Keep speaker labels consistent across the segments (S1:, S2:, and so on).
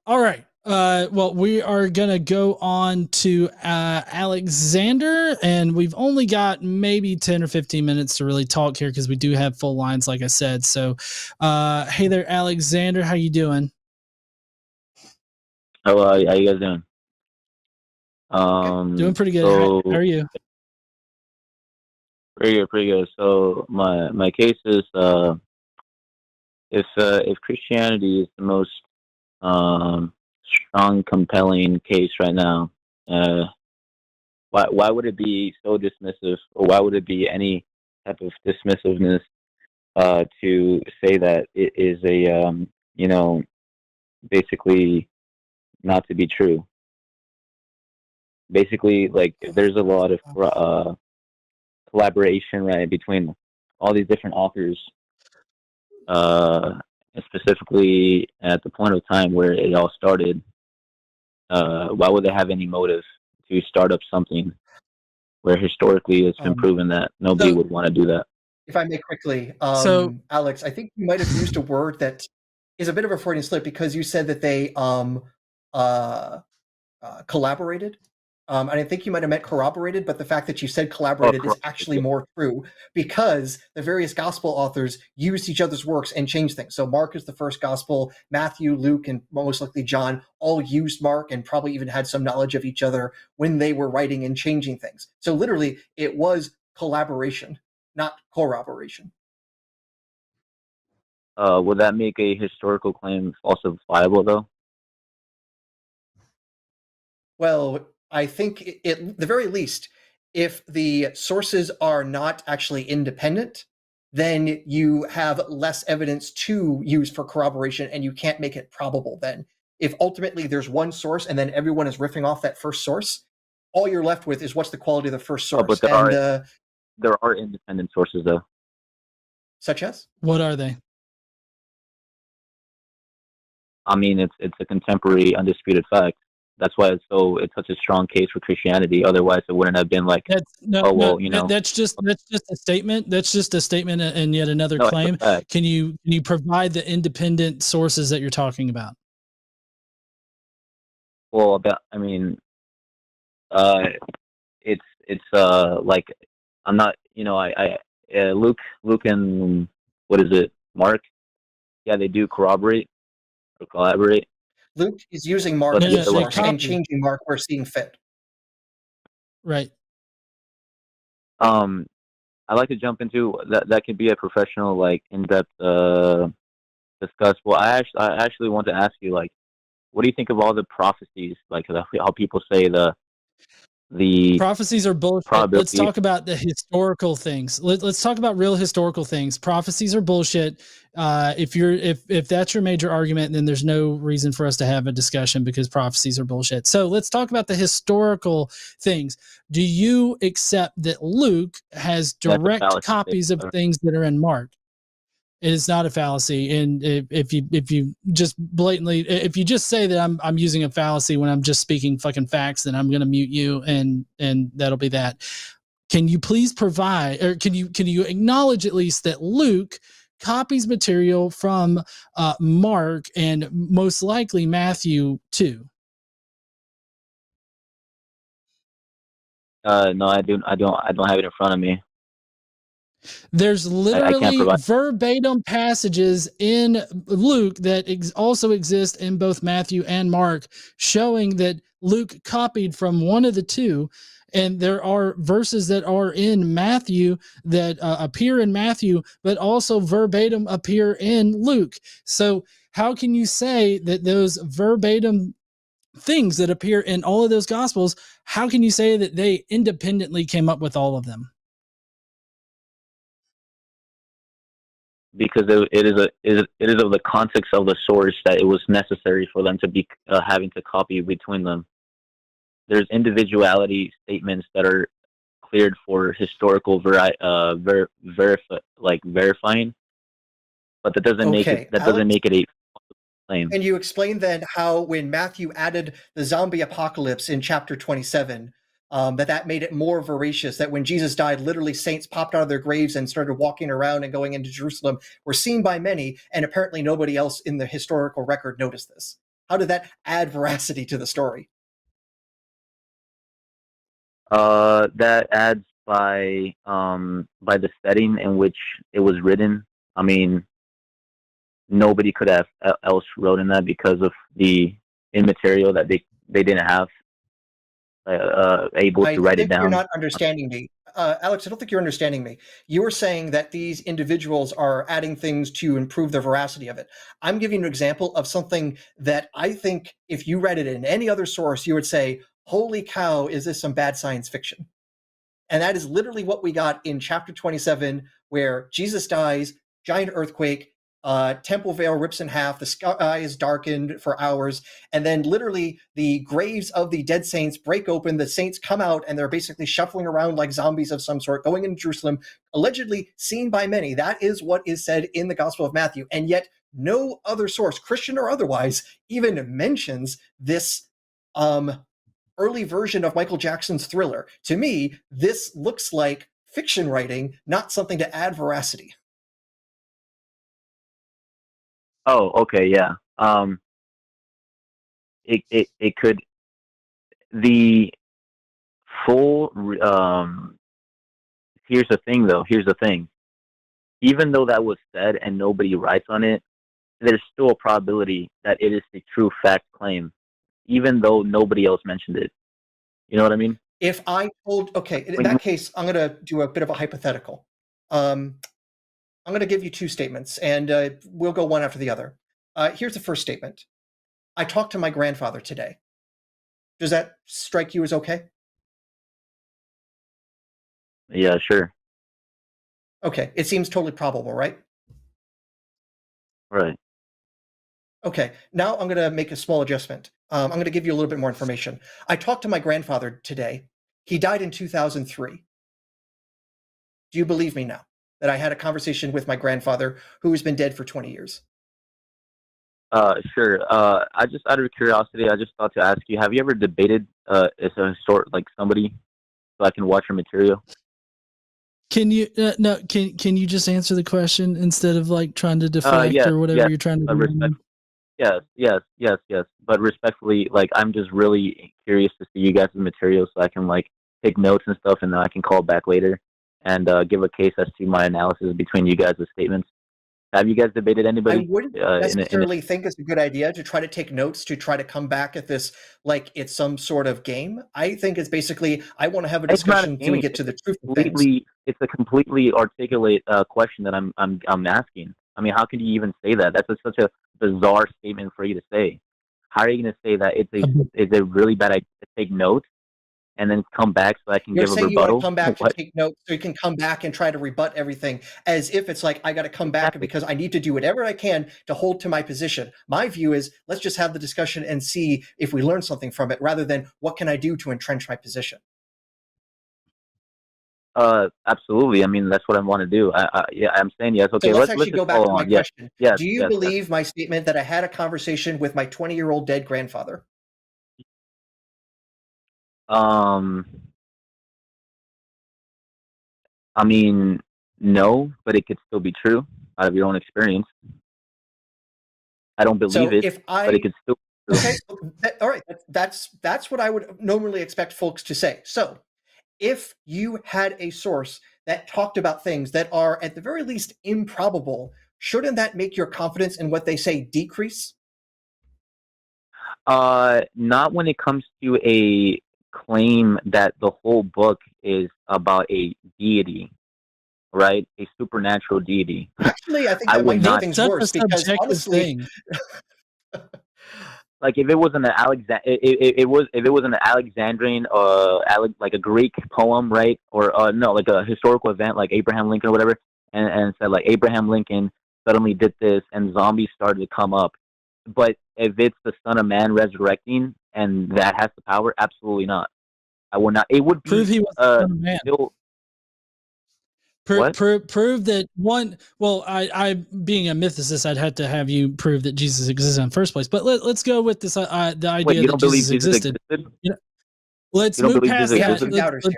S1: All right. Well, we are going to go on to Alexander, and we've only got maybe 10 or 15 minutes to really talk here because we do have full lines, like I said. So, hey there, Alexander. How you doing?
S2: How you guys doing?
S1: Doing pretty good.
S2: So
S1: How are you?
S2: pretty good. So my case is if Christianity is the most um strong, compelling case right now, uh, why would it be so dismissive, or why would it be any type of dismissiveness to say that it is a you know basically not to be true? Basically, like there's a lot of collaboration, right, between all these different authors, uh, and specifically at the point of time where it all started. Why would they have any motive to start up something where historically it's been proven that nobody would want to do that?
S3: If I may quickly,
S1: So,
S3: Alex, I think you might have used a word that is a bit of a Freudian slip because you said that they collaborated. And I think you might have meant corroborated, but the fact that you said collaborated is actually more true because the various gospel authors used each other's works and changed things. So Mark is the first gospel, Matthew, Luke, and most likely John all used Mark and probably even had some knowledge of each other when they were writing and changing things. So literally, it was collaboration, not corroboration.
S2: Would that make a historical claim falsifiable, though?
S3: Well, I think at the very least, if the sources are not actually independent, then you have less evidence to use for corroboration and you can't make it probable then. If ultimately there's one source and then everyone is riffing off that first source, all you're left with is what's the quality of the first source.
S2: But there are independent sources, though.
S3: Such as?
S1: what are they?
S2: I mean, it's a contemporary, undisputed fact. That's why it's such a strong case for Christianity. Otherwise, it wouldn't have been like,
S1: that's just a statement. That's just a statement and yet another claim. Can you provide the independent sources that you're talking about?
S2: Well, I mean, it's like I'm not, Luke and what is it, Mark? Yeah, they do corroborate or collaborate.
S3: Luke is using Mark as a source and changing Mark where seeing fit.
S1: Right.
S2: I like to jump into that could be a professional, like, in-depth discuss. Well, I actually want to ask you, like, what do you think of all the prophecies, like how people say the
S1: prophecies are bullshit. Let's talk about the historical things. Let's talk about real historical things. Prophecies are bullshit. If that's your major argument, then there's no reason for us to have a discussion because prophecies are bullshit. So let's talk about the historical things. Do you accept that Luke has direct copies of things that are in Mark? It is not a fallacy, and if you just blatantly, if you just say that I'm using a fallacy when I'm just speaking fucking facts, then I'm going to mute you, and that'll be that. Can you please provide, or can you acknowledge at least that Luke copies material from Mark and most likely Matthew too?
S2: No, I don't have it in front of me.
S1: There's literally verbatim passages in Luke that also exist in both Matthew and Mark showing that Luke copied from one of the two. And there are verses that are in Matthew that appear in Matthew, but also verbatim appear in Luke. So how can you say that those verbatim things that appear in all of those gospels, how can you say that they independently came up with all of them?
S2: Because it is of the context of the source that it was necessary for them to be having to copy between them. There's individuality statements that are cleared for historical verifying, but that doesn't make it a claim.
S3: And you explained then how when Matthew added the zombie apocalypse in chapter 27, that made it more veracious, that when Jesus died, literally saints popped out of their graves and started walking around and going into Jerusalem, were seen by many, and apparently nobody else in the historical record noticed this. How did that add veracity to the story?
S2: That adds by the setting in which it was written. I mean, nobody could have else wrote in that because of the immaterial that they didn't have able to write it down.
S3: You're not understanding me. Alex, I don't think you're understanding me. You were saying that these individuals are adding things to improve the veracity of it. I'm giving you an example of something that I think if you read it in any other source, you would say, holy cow, is this some bad science fiction? And that is literally what we got in chapter 27, where Jesus dies, giant earthquake, temple veil rips in half, the sky is darkened for hours, and then literally the graves of the dead saints break open, the saints come out, and they're basically shuffling around like zombies of some sort, going into Jerusalem, allegedly seen by many. That is what is said in the Gospel of Matthew, and yet no other source, Christian or otherwise, even mentions this early version of Michael Jackson's Thriller. To me, this looks like fiction writing, not something to add veracity.
S2: Oh, okay, yeah. It could the full. Here's the thing, though. Here's the thing. Even though that was said and nobody writes on it, there's still a probability that it is the true fact claim, even though nobody else mentioned it. You know what I mean?
S3: If I told, okay, in that case, I'm going to do a bit of a hypothetical. I'm going to give you two statements, and we'll go one after the other. Here's the first statement. I talked to my grandfather today. Does that strike you as okay?
S2: Yeah, sure.
S3: Okay, it seems totally probable, right?
S2: Right.
S3: Okay, now I'm going to make a small adjustment. I'm going to give you a little bit more information. I talked to my grandfather today. He died in 2003. Do you believe me now that I had a conversation with my grandfather who has been dead for 20 years?
S2: Sure. I just, out of curiosity, I just thought to ask you: have you ever debated as a sort like somebody, so I can watch your material?
S1: Can you no? Can you just answer the question instead of like trying to deflect or whatever you're trying to do?
S2: Yes. But respectfully, like I'm just really curious to see you guys' material, so I can like take notes and stuff, and then I can call back later and give a case as to my analysis between you guys' statements. Have you guys debated anybody?
S3: I wouldn't necessarily think it's a good idea to try to take notes to try to come back at this like it's some sort of game. I think it's basically I want to have a discussion until we get to the truth of things.
S2: It's a completely articulate question that I'm asking. I mean, how can you even say that? That's such a bizarre statement for you to say. How are you going to say that it's a really bad idea to take notes and then come back so I can give a rebuttal?
S3: You want to come back to take notes so you can come back and try to rebut everything as if it's like I got to come back because I need to do whatever I can to hold to my position. My view is let's just have the discussion and see if we learn something from it rather than what can I do to entrench my position.
S2: Absolutely. I mean, that's what I want to do. I'm saying yes. Okay,
S3: so let's actually go back to my question.
S2: Yes,
S3: do you believe my statement that I had a conversation with my 20-year-old dead grandfather?
S2: I mean, no, but it could still be true out of your own experience. I don't believe but it could still be true.
S3: Okay, all right. That's what I would normally expect folks to say. So if you had a source that talked about things that are at the very least improbable, shouldn't that make your confidence in what they say decrease?
S2: Not when it comes to a claim that the whole book is about a deity, right? A supernatural deity.
S3: Actually, I think that might make things worse because honestly,
S2: like if it was an Alexandrian like a Greek poem, right? Or no, like a historical event like Abraham Lincoln or whatever, and said like Abraham Lincoln suddenly did this and zombies started to come up. But if it's the Son of Man resurrecting and that has the power, absolutely not. I will not. It would be
S1: prove he was the Son of Man. Prove that one. Well, I being a mythicist, I'd have to have you prove that Jesus existed in the first place. But let's go with this. The idea that Jesus existed. You know, let's move past that.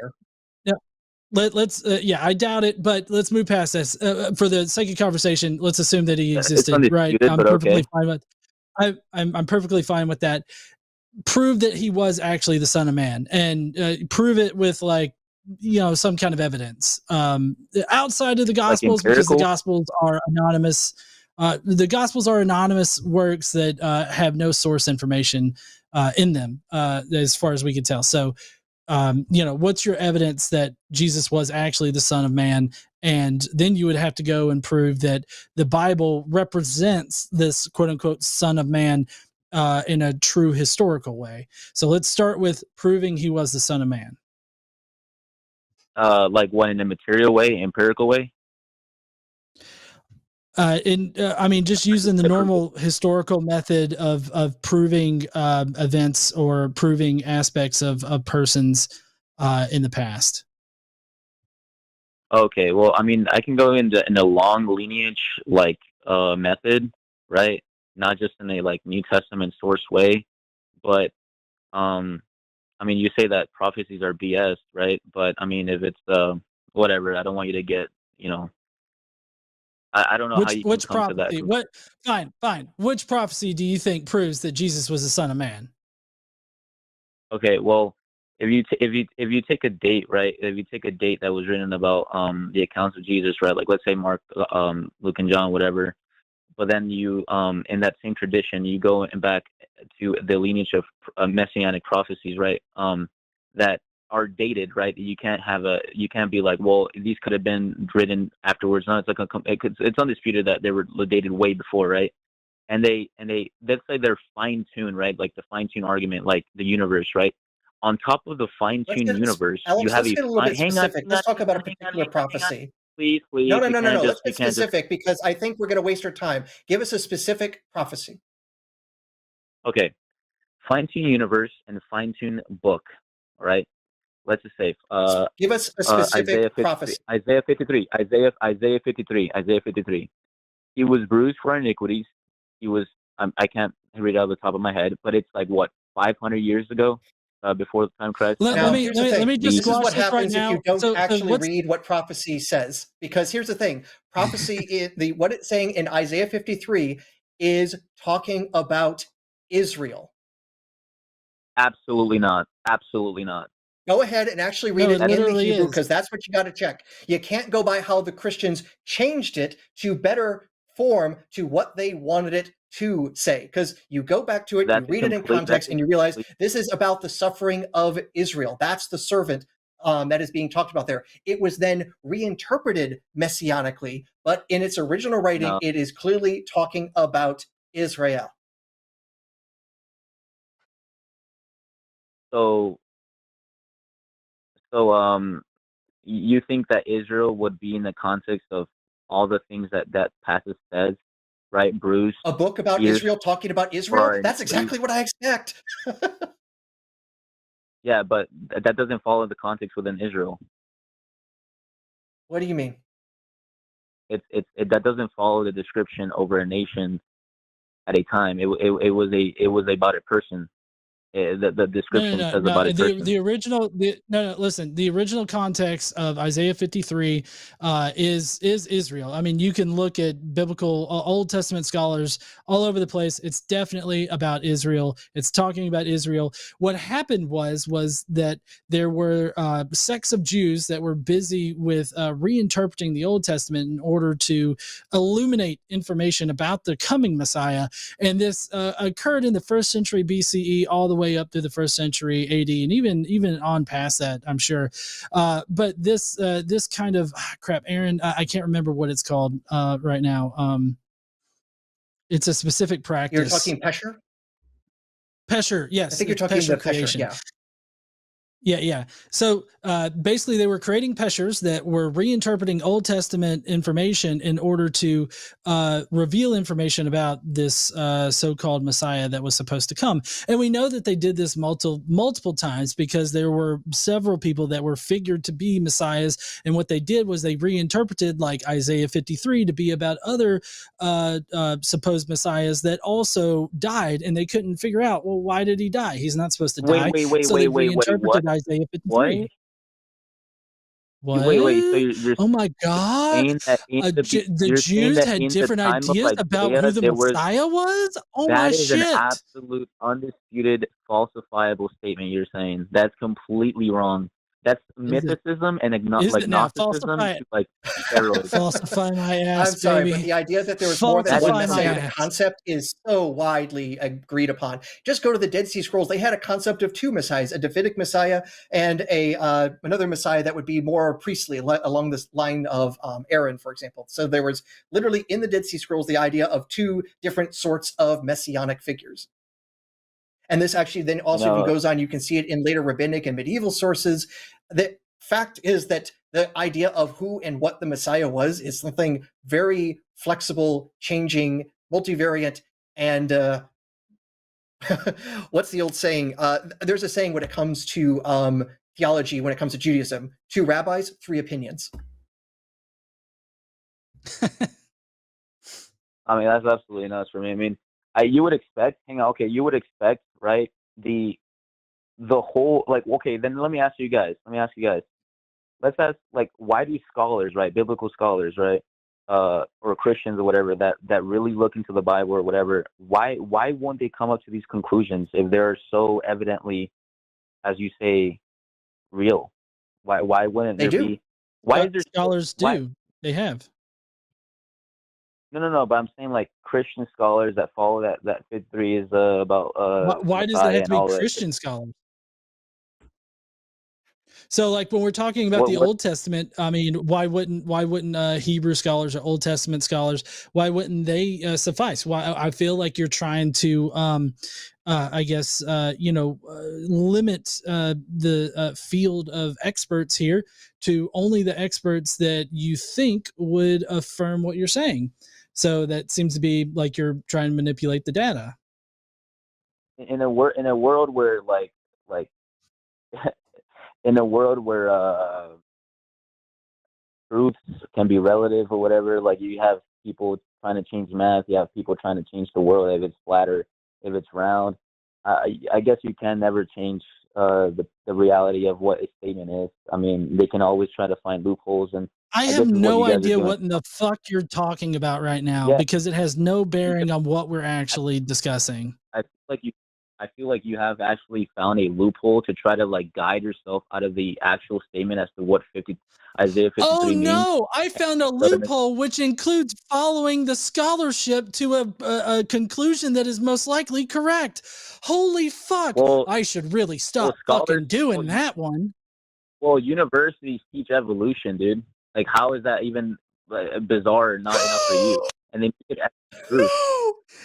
S1: Let's I doubt it, but let's move past this for the sake of conversation. Let's assume that he existed, right? I'm perfectly fine with. I'm perfectly fine with that. Prove that he was actually the Son of Man, and prove it with like, you know, some kind of evidence outside of the Gospels,
S2: like
S1: because the Gospels are anonymous. The Gospels are anonymous works that have no source information in them, as far as we can tell. So, you know, what's your evidence that Jesus was actually the Son of Man? And then you would have to go and prove that the Bible represents this quote unquote Son of Man in a true historical way. So let's start with proving he was the Son of Man.
S2: Like what, in a material way, empirical way?
S1: I mean, just using the normal historical method of proving events or proving aspects of persons in the past.
S2: Okay, well, I mean, I can go into in a long lineage like method, right? Not just in a like New Testament source way, but I mean, you say that prophecies are BS, right? But I mean, if it's whatever, I don't want you to get, you know, I don't know how you can
S1: Which
S2: come to that.
S1: prophecy? What? Fine. Which prophecy do you think proves that Jesus was the Son of Man?
S2: Okay, well, if you take a date, right? If you take a date that was written about the accounts of Jesus, right? Like let's say Mark, Luke, and John, whatever. But then you in that same tradition, you go back to the lineage of messianic prophecies, right? That are dated, right? You can't be like, well, these could have been written afterwards. No, it's like it's undisputed that they were dated way before, right? And they let's say they're fine tuned, right? Like the fine tuned argument, like the universe, right? On top of the fine tuned universe,
S3: Alex,
S2: you have
S3: let's get a little bit
S2: hang on,
S3: specific. Let's talk about a particular prophecy.
S2: Please,
S3: No.
S2: you can't just
S3: Let's get specific because I think we're going to waste our time. Give us a specific prophecy.
S2: Okay, fine tune universe and fine tune book. All right, let's just say
S3: give us a specific prophecy.
S2: Isaiah 53. Isaiah 53. He was bruised for our iniquities. He was, I can't read it out of the top of my head, but it's like what, 500 years ago, before the time Christ.
S1: Let me just
S3: this is what happens
S1: right
S3: if you don't actually read what prophecy says. Because here's the thing: prophecy is what it's saying in Isaiah 53 is talking about Israel.
S2: Absolutely not. Absolutely not.
S3: Go ahead and actually read it in the Hebrew, because that's what you got to check. You can't go by how the Christians changed it to better form to what they wanted it to say. Because you go back to it, you read it in context, and you realize this is about the suffering of Israel. That's the servant that is being talked about there. It was then reinterpreted messianically, but in its original writing, it is clearly talking about Israel.
S2: So you think that Israel would be in the context of all the things that passage says, right? Bruce,
S3: a book about Israel talking about Israel? That's exactly what I expect.
S2: Yeah, but that doesn't follow the context within Israel.
S3: What do you mean?
S2: That doesn't follow the description over a nation at a time. It was about a person. The description says about a person.
S1: The original context of Isaiah 53 is Israel. I mean, you can look at biblical Old Testament scholars all over the place. It's definitely about Israel. It's talking about Israel. What happened was that there were sects of Jews that were busy with reinterpreting the Old Testament in order to illuminate information about the coming Messiah, and this occurred in the 1st century BCE all the way up to the 1st century AD, and even on past that, I'm sure. But this kind of crap, Aaron, I can't remember what it's called right now. It's a specific practice.
S3: You're talking Pesher?
S1: Pesher, yes.
S3: I think you're talking the Pesher, yeah.
S1: Yeah. So basically, they were creating peshers that were reinterpreting Old Testament information in order to reveal information about this so-called Messiah that was supposed to come. And we know that they did this multiple times because there were several people that were figured to be messiahs. And what they did was they reinterpreted like Isaiah 53 to be about other supposed messiahs that also died, and they couldn't figure out, well, why did he die? He's not supposed to die.
S2: Wait,
S1: Isaiah 53. What?
S2: Wait. So you're
S1: oh my God!
S2: saying that
S1: The Jews had different ideas about who the Messiah was. Oh my shit!
S2: That is an absolute undisputed, falsifiable statement. You're saying that's completely wrong. That's mythicism and Gnosticism to like steroids.
S1: Falsify my ass,
S3: I'm sorry,
S1: baby.
S3: but the idea that there was more than one messianic concept is so widely agreed upon. Just go to the Dead Sea Scrolls. They had a concept of two messiahs, a Davidic messiah and another messiah that would be more priestly, along this line of Aaron, for example. So there was literally in the Dead Sea Scrolls the idea of two different sorts of messianic figures. And this actually then also, if you goes on, you can see it in later rabbinic and medieval sources. The fact is that the idea of who and what the Messiah was is something very flexible, changing, multivariate, and what's the old saying? There's a saying when it comes to theology, when it comes to Judaism: 2 rabbis, 3 opinions.
S2: I mean, that's absolutely nuts for me. I mean, you would expect, right? The whole, like, okay, then let me ask you guys. Let's ask, like, why do scholars, right, biblical scholars, right, or Christians or whatever, that really look into the Bible or whatever, why won't they come up to these conclusions if they're so evidently, as you say, real? Why wouldn't
S3: they
S2: there
S3: do.
S2: be? Why is there
S1: scholars do? They have.
S2: No, but I'm saying like Christian scholars that follow that Fifth Three is about
S1: why does it have to be Christian scholars? So, like, when we're talking about the Old Testament, I mean, why wouldn't Hebrew scholars or Old Testament scholars, why wouldn't they suffice? Why? I feel like you're trying to, I guess, limit the field of experts here to only the experts that you think would affirm what you're saying. So that seems to be like you're trying to manipulate the data.
S2: In a world where like in a world where truths can be relative or whatever, like you have people trying to change math, you have people trying to change the world, if it's flat or if it's round. I guess you can never change the reality of what a statement is. I mean, they can always try to find loopholes, and
S1: I have no idea what in the fuck you're talking about right now, because it has no bearing on what we're actually discussing.
S2: I feel like you have actually found a loophole to try to like guide yourself out of the actual statement as to what Isaiah 53 means.
S1: Oh no, I found a loophole which includes following the scholarship to a conclusion that is most likely correct. Holy fuck, I should really stop fucking doing that one.
S2: Well, universities teach evolution, dude. Like, how is that even bizarre or not enough for you? And they make it true.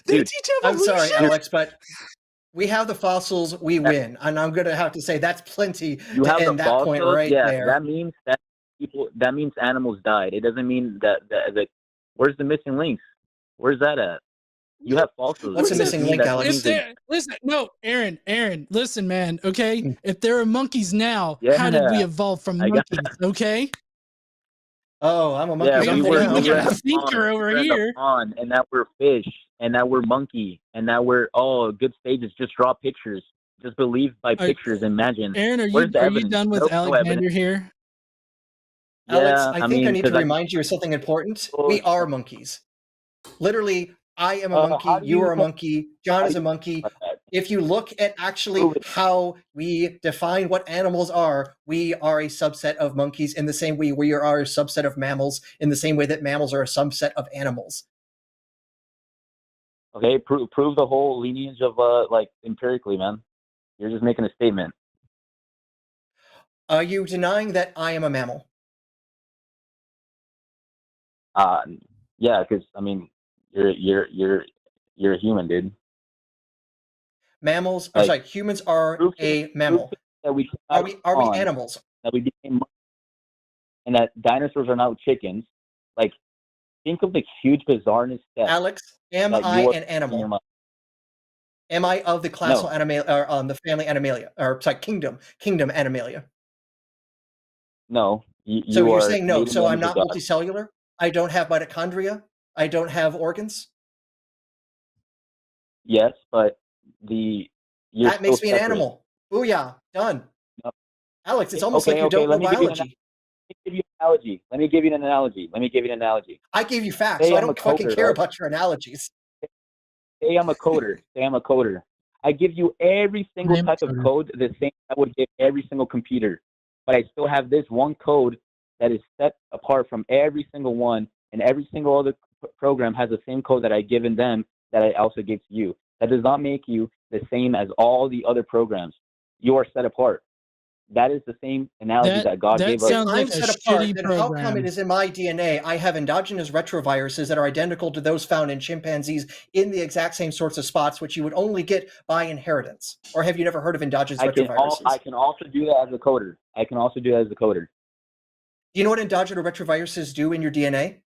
S1: They teach evolution.
S3: I'm sorry, Alex, but we have the fossils, we win. And I'm going to have to say that's plenty to end that point right there.
S2: That means that means animals died. It doesn't mean that where's the missing links? Where's that at? You have fossils.
S3: What's the missing link, Alex?
S1: Listen, no, Aaron, listen, man, okay? If there are monkeys now, how did we evolve from monkeys, okay?
S3: Oh, I'm a monkey.
S2: Yeah, we
S1: got a thinker over here.
S2: And now we're fish, and now we're monkey, and now we're good stages. Just draw pictures. Just believe by pictures. Imagine.
S1: Aaron, are you done with Alexander here?
S3: Alex, I think I need to remind you of something important. We are monkeys. Literally, I am a monkey, you are a monkey, John is a monkey. If you look at actually how we define what animals are, we are a subset of monkeys in the same way we are a subset of mammals, in the same way that mammals are a subset of animals.
S2: Okay, prove the whole lineage of like empirically, man. You're just making a statement.
S3: Are you denying that I am a mammal?
S2: Yeah, because I mean, you're a human, dude.
S3: Mammals, humans are a mammal. Are we animals?
S2: That we became, and that dinosaurs are now chickens. Like, think of the huge bizarreness.
S3: Alex, am I an animal? Am I of the class Animalia, or the family Animalia, or kingdom Animalia?
S2: No.
S3: So you're saying no. So I'm not multicellular. I don't have mitochondria. I don't have organs.
S2: Yes, but
S3: that makes me an animal. Booyah! Done. No. Alex, it's almost like you don't know biology.
S2: Let me give analogy. Let me give you an analogy.
S3: I gave you facts, so I don't fucking care about your analogies.
S2: Say I'm a coder. I give you every single type of code the same I would give every single computer. But I still have this one code that is set apart from every single one, and every single other program has the same code that I've given them that I also give to you. That does not make you the same as all the other programs. You are set apart. That is the same analogy that God gave us.
S1: Sounds like
S3: I'm set apart, then how come it is in my DNA I have endogenous retroviruses that are identical to those found in chimpanzees in the exact same sorts of spots, which you would only get by inheritance? Or have you never heard of endogenous retroviruses?
S2: I can also do that as a coder.
S3: Do you know what endogenous retroviruses do in your DNA?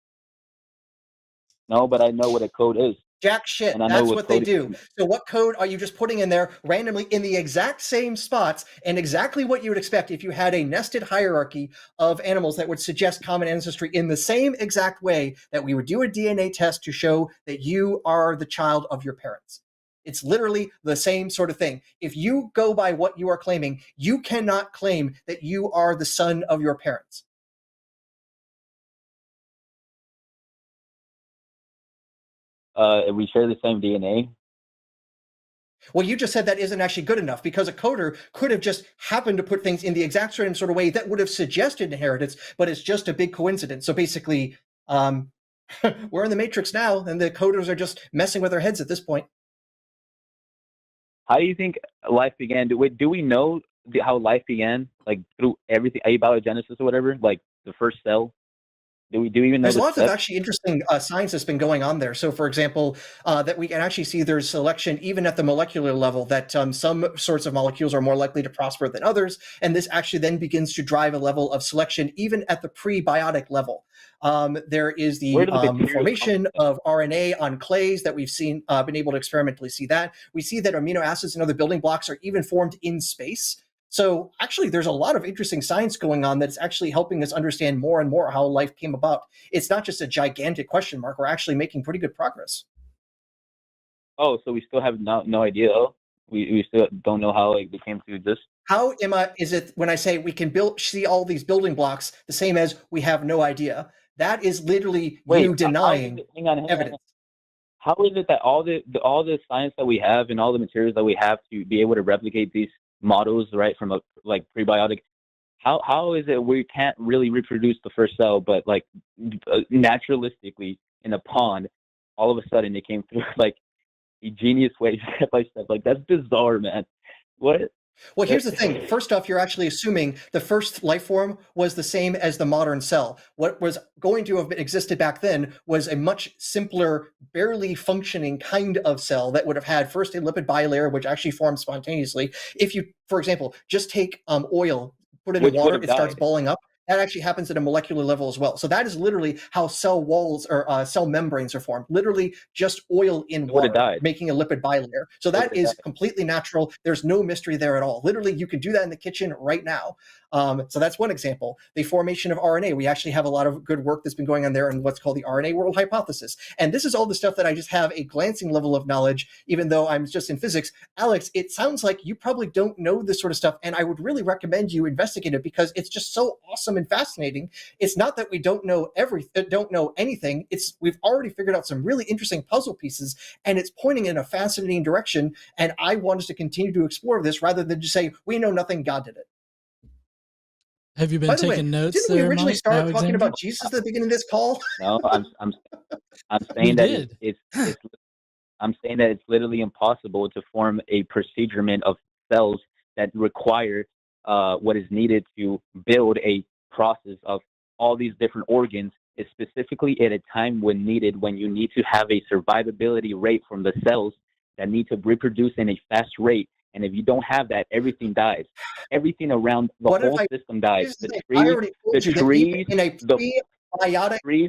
S2: No, but I know what a code is.
S3: Jack shit. That's what they do. So what code are you just putting in there randomly in the exact same spots and exactly what you would expect if you had a nested hierarchy of animals that would suggest common ancestry in the same exact way that we would do a DNA test to show that you are the child of your parents? It's literally the same sort of thing. If you go by what you are claiming, you cannot claim that you are the son of your parents.
S2: We share the same DNA.
S3: Well, you just said that isn't actually good enough because a coder could have just happened to put things in the exact same sort of way that would have suggested inheritance, but it's just a big coincidence. So basically, we're in the matrix now, and the coders are just messing with our heads at this point.
S2: How do you think life began? Do we know how life began? Like through everything, abiogenesis or whatever, like the first cell? Do we even know?
S3: There's lots of actually interesting science that's been going on there. So, for example, that we can actually see there's selection even at the molecular level, that some sorts of molecules are more likely to prosper than others. And this actually then begins to drive a level of selection even at the prebiotic level. There is the formation of RNA on clays that we've seen, been able to experimentally see that. We see that amino acids and other building blocks are even formed in space. So actually, there's a lot of interesting science going on that's actually helping us understand more and more how life came about. It's not just a gigantic question mark. We're actually making pretty good progress.
S2: Oh, so we still have no idea. We still don't know how it became to exist.
S3: How is it when I say we can see all these building blocks the same as we have no idea? That is literally you denying evidence.
S2: How is it that all the science that we have and all the materials that we have to be able to replicate these models, right, from a prebiotic, how is it we can't really reproduce the first cell, but naturalistically in a pond, all of a sudden it came through genius way, step by step? That's bizarre, man. What?
S3: Well, here's the thing. First off, you're actually assuming the first life form was the same as the modern cell. What was going to have existed back then was a much simpler, barely functioning kind of cell that would have had first a lipid bilayer, which actually formed spontaneously. If you, for example, just take oil, put it in water, it starts balling up. That actually happens at a molecular level as well. So that is literally how cell walls or cell membranes are formed. Literally just oil in water, making a lipid bilayer. So that is completely natural. There's no mystery there at all. Literally, you can do that in the kitchen right now. So that's one example. The formation of RNA. We actually have a lot of good work that's been going on there in what's called the RNA world hypothesis. And this is all the stuff that I just have a glancing level of knowledge, even though I'm just in physics. Alex, it sounds like you probably don't know this sort of stuff. And I would really recommend you investigate it because it's just so awesome and fascinating. It's not that we don't know anything. We've already figured out some really interesting puzzle pieces, and it's pointing in a fascinating direction. And I want us to continue to explore this rather than just say we know nothing, God did it.
S1: Have you been taking notes?
S3: Didn't we originally start talking about Jesus at the beginning of this call?
S2: No, I'm saying that I'm saying that it's literally impossible to form a procedurement of cells that require what is needed to build a process of all these different organs, specifically at a time when you need to have a survivability rate from the cells that need to reproduce in a fast rate. And if you don't have that, everything dies. Everything around the whole system dies. The trees,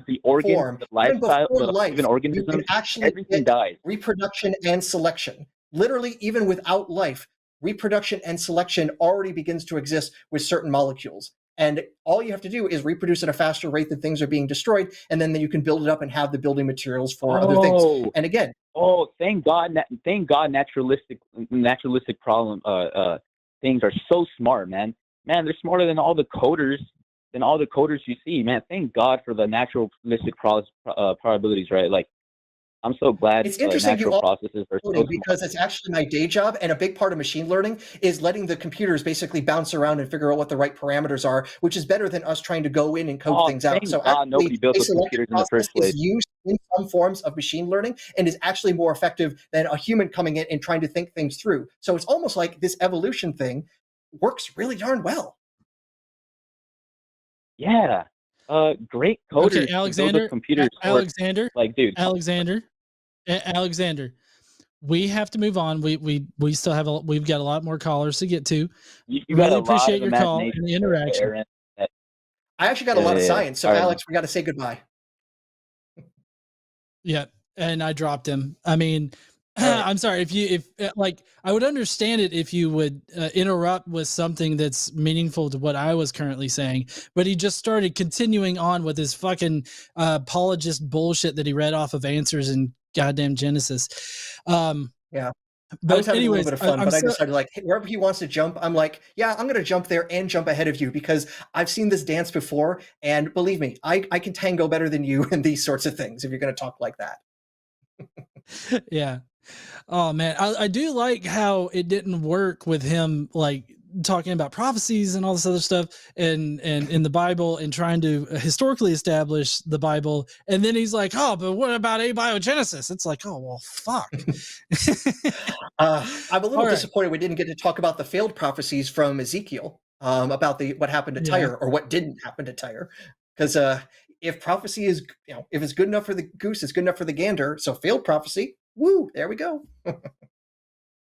S2: the organs, the lifestyle, even organisms, everything dies.
S3: Reproduction and selection. Literally, even without life, reproduction and selection already begins to exist with certain molecules. And all you have to do is reproduce at a faster rate than things are being destroyed, and then you can build it up and have the building materials for other things. And again,
S2: thank God, naturalistic problem things are so smart, man. Man, they're smarter than all the coders. than all the coders you see, man. Thank God for the naturalistic probabilities, right? Like, I'm so glad
S3: it's interesting
S2: natural processes are so smart.
S3: Because it's actually my day job, and a big part of machine learning is letting the computers basically bounce around and figure out what the right parameters are, which is better than us trying to go in and code things out. So
S2: God, nobody built those computers in the first place.
S3: Is used in some forms of machine learning and is actually more effective than a human coming in and trying to think things through. So it's almost like this evolution thing works really darn well.
S2: Yeah. Great coders.
S1: Okay, Alexander.
S2: Computers
S1: Alexander.
S2: Like, dude.
S1: Alexander. We have to move on. We still have we've got a lot more callers to get to.
S2: You
S1: really appreciate your call and the interaction.
S3: I actually got a lot of science. So Alex, we got to say goodbye.
S1: Yeah. And I dropped him. I mean, I'm sorry if I would understand it if you would interrupt with something that's meaningful to what I was currently saying, but he just started continuing on with his fucking apologist bullshit that he read off of answers in goddamn Genesis.
S3: Yeah.
S1: But
S3: I was having
S1: anyways,
S3: a little bit of fun, but I decided, like, hey, wherever he wants to jump, I'm like, yeah, I'm going to jump there and jump ahead of you because I've seen this dance before. And believe me, I can tango better than you in these sorts of things if you're going to talk like that.
S1: Yeah. Oh man, I do like how it didn't work with him, like talking about prophecies and all this other stuff and in the Bible and trying to historically establish the Bible. And then he's like, oh, but what about abiogenesis? It's like, oh, well, fuck.
S3: I'm a little disappointed we didn't get to talk about the failed prophecies from Ezekiel about what happened to Tyre or what didn't happen to Tyre. Because if prophecy is, if it's good enough for the goose, it's good enough for the gander. So failed prophecy, woo, there we go.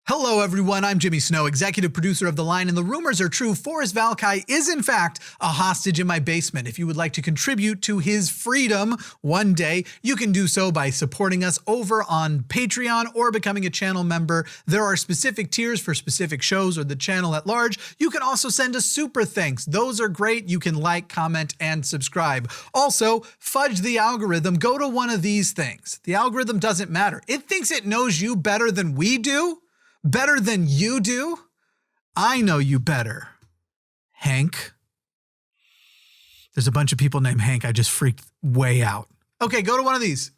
S4: Hello, everyone. I'm Jimmy Snow, executive producer of The Line, and the rumors are true. Forrest Valkai is, in fact, a hostage in my basement. If you would like to contribute to his freedom one day, you can do so by supporting us over on Patreon or becoming a channel member. There are specific tiers for specific shows or the channel at large. You can also send us super thanks. Those are great. You can like, comment, and subscribe. Also, fudge the algorithm. Go to one of these things. The algorithm doesn't matter. It thinks it knows you better than we do. Better than you do? I know you better. Hank. There's a bunch of people named Hank. I just freaked way out. Okay, go to one of these.